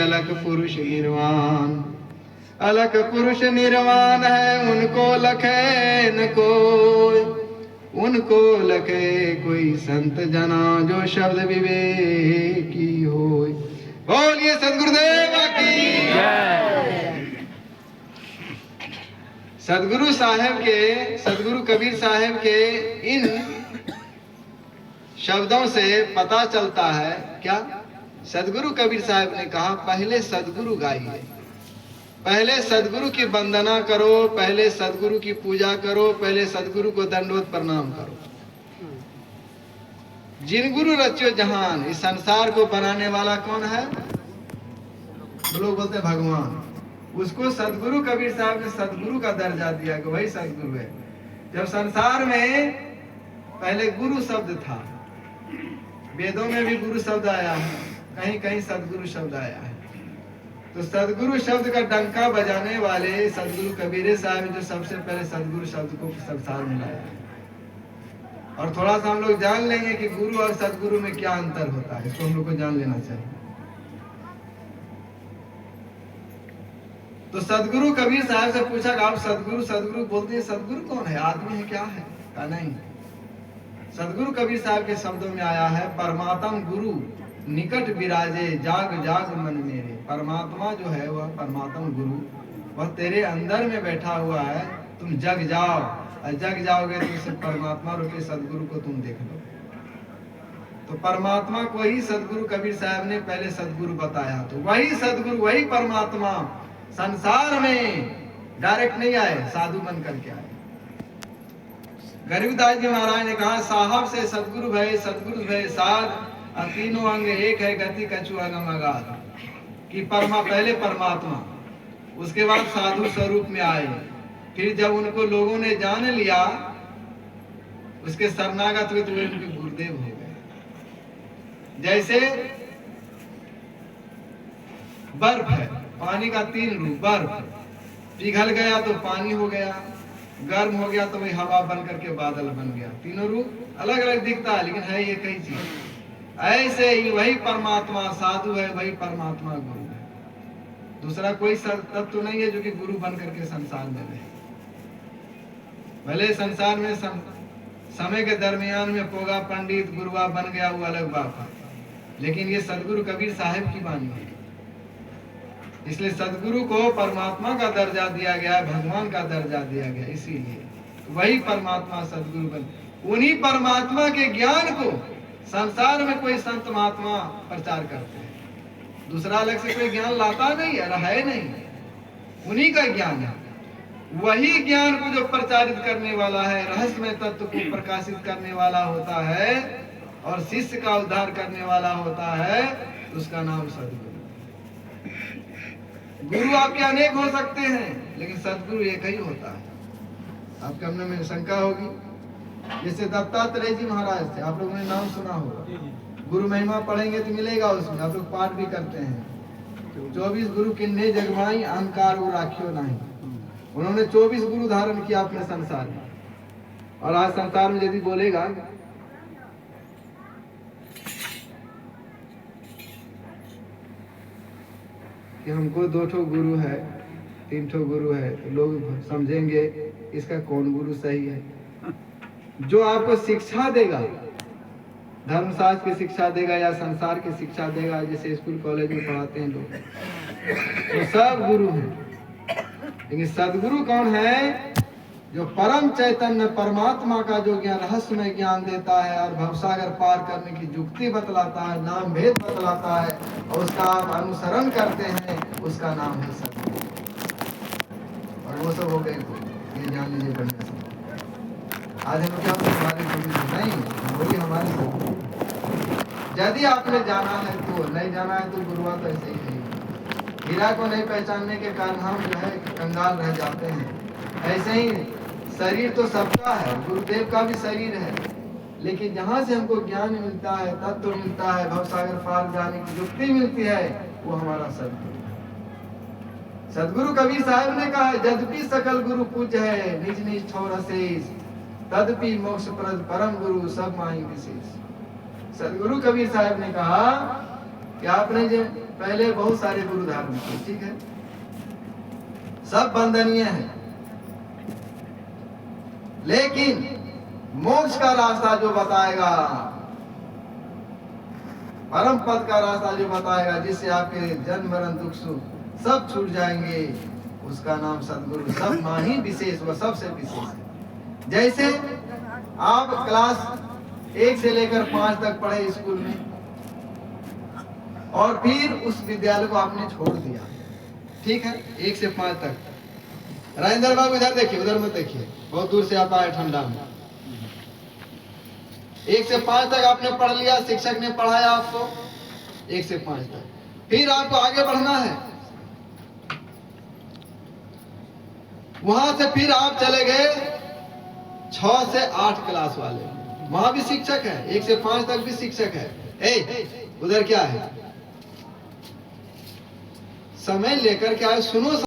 अलग पुरुष निर्वाण। अलग पुरुष निर्वाण है उनको लखे न कोई, उनको लखे कोई संत जना जो शब्द विवेकी होय। बोलिए सद्गुरुदेव की जय। सदगुरु साहब के, सदगुरु कबीर साहब के इन शब्दों से पता चलता है क्या? सदगुरु कबीर साहब ने कहा पहले सदगुरु गाइए, पहले सदगुरु की वंदना करो, पहले सदगुरु की पूजा करो, पहले सदगुरु को दंडवत प्रणाम करो। जिन गुरु रचियो जहान, इस संसार को बनाने वाला कौन है? लोग बोलते भगवान। उसको सदगुरु कबीर साहब ने सदगुरु का दर्जा दिया कि वही सदगुरु है। जब संसार में पहले गुरु शब्द था, वेदों में भी गुरु शब्द आया है, कहीं कहीं सदगुरु शब्द आया है। तो सदगुरु शब्द का डंका बजाने वाले सदगुरु कबीर साहब जो सबसे पहले सदगुरु शब्द को संसार में लाया है। और थोड़ा सा हम लोग जान लेंगे कि गुरु और सदगुरु में क्या अंतर होता है, इसको हम लोग को जान लेना चाहिए। तो सदगुरु कबीर साहब से पूछा कि आप सदगुरु सदगुरु बोलते हैं, सदगुरु कौन है? आदमी है क्या है? कहा नहीं। सदगुरु कबीर साहब के शब्दों में आया है परमात्म गुरु निकट विराजे जाग जाग मन मेरे। परमात्मा जो है वह परमात्म गुरु, वह तेरे अंदर में बैठा हुआ है। तुम जग जाओ, और जग जाओगे तो उसे परमात्मा रूपी सदगुरु को तुम देख लो। तो परमात्मा को ही सदगुरु कबीर साहब ने पहले सदगुरु बताया। तो वही सदगुरु, वही परमात्मा संसार में डायरेक्ट नहीं आए, साधु बन करके आए। गरीबदास जी महाराज ने कहा साहब से सदगुरु भय, सदगुरु भय साध, तीनों अंग एक है गति कछु अगम अगाध। कि पहले परमात्मा, उसके बाद साधु स्वरूप में आए। फिर जब उनको लोगों ने जान लिया, उसके शरणागत हुए तो वे उनके गुरुदेव हो गए। जैसे बर्फ है, पानी का 3 रूप, बर्फ पिघल गया तो पानी हो गया, गर्म हो गया तो वही हवा बन करके बादल बन गया। तीनों रूप अलग अलग दिखता है लेकिन है एक ही चीज। ऐसे ही वही परमात्मा साधु है, वही परमात्मा गुरु है। दूसरा कोई तत्व तो नहीं है जो कि गुरु बन करके संसार में रहे। भले संसार में समय के दरमियान में पोगा पंडित गुरुआ बन गया, वो अलग बात है, लेकिन ये सदगुरु कबीर साहब की वाणी है। इसलिए सदगुरु को परमात्मा का दर्जा दिया गया, भगवान का दर्जा दिया गया। इसीलिए वही परमात्मा सदगुरु बन, उन्हीं परमात्मा के ज्ञान को संसार में कोई संत महात्मा प्रचार करते हैं। दूसरा अलग से कोई ज्ञान लाता नहीं है नहीं, उन्हीं का ज्ञान है। वही ज्ञान को जो प्रचारित करने वाला है, रहस्यमय तत्व को प्रकाशित करने वाला होता है और शिष्य का उद्धार करने वाला होता है, उसका नाम सदगुरु। गुरु आपके अनेक हो सकते हैं लेकिन सदगुरु एक ही होता है। आपके मन में शंका होगी, जैसे दत्तात्रेय जी महाराज थे, आप लोगों ने नाम सुना होगा। गुरु महिमा पढ़ेंगे तो मिलेगा उसमें, आप लोग पाठ भी करते हैं। 24 गुरु किन्ने जगमाई अहंकार वो राखियो नहीं। उन्होंने 24 गुरु धारण किया अपने संसार में। और आज संसार में यदि बोलेगा कि हमको 2 ठो गुरु है, 3 ठो गुरु है, तो लोग समझेंगे इसका कौन गुरु सही है। जो आपको शिक्षा देगा, धर्मशास्त्र की शिक्षा देगा या संसार की शिक्षा देगा, जैसे स्कूल कॉलेज में पढ़ाते हैं लोग, तो सब गुरु हैं। लेकिन सदगुरु कौन है? जो परम चैतन्य परमात्मा का जो ज्ञान, रहस्यमय ज्ञान देता है और भवसागर पार करने की युक्ति बतलाता है, नाम भेद बतलाता है और उसका आप अनुसरण करते हैं, उसका नाम है सदगुरु। और वो सब हो गए, ये जान लीजिए बढ़िया से। आज हम क्या हमारे नहीं, वही हमारे सदगुरु। यदि आपने जाना है तो, नहीं जाना है तो गुरुआ तो ऐसे ही है। हीरा को नहीं पहचानने के कारण हम जो है कंगाल रह जाते हैं। ऐसे ही शरीर तो सबका है, गुरुदेव का भी शरीर है, लेकिन जहाँ से हमको ज्ञान मिलता है, तत्व मिलता है, भवसागर पार जाने की युक्ति मिलती है, वो हमारा सदगुरु। सदगुरु कबीर साहब ने कहा यद्यपि सकल गुरु पूज्य है, निज निज ठौर अशेष, तदपि मोक्ष प्रद परम गुरु सब माही विशेष। सदगुरु कबीर साहब ने कहा कि आपने जो पहले बहुत सारे गुरु धारण किए, ठीक है, सब वंदनीय है, लेकिन मोक्ष का रास्ता जो बताएगा, परम पद का रास्ता जो बताएगा, जिससे आपके जन्म मरण दुख सुख सब छूट जाएंगे, उसका नाम सदगुरु सब मां ही विशेष, वह सबसे विशेष है। जैसे आप क्लास 1 से लेकर 5 तक पढ़े स्कूल में, और फिर उस विद्यालय को आपने छोड़ दिया, ठीक है, 1 से 5 तक। राजेंद्र बाबू इधर देखिए, उधर मत देखिए, बहुत दूर से आता है ठंडा में। 1 से 5 तक आपने पढ़ लिया, शिक्षक ने पढ़ाया आपको 1 से 5 तक, फिर आपको आगे बढ़ना है, वहां से फिर आप चले गए 6 से 8 क्लास वाले, वहां भी शिक्षक है, 1 से 5 तक भी शिक्षक है। उधर क्या है, समय लेकर क्या है, सुनो।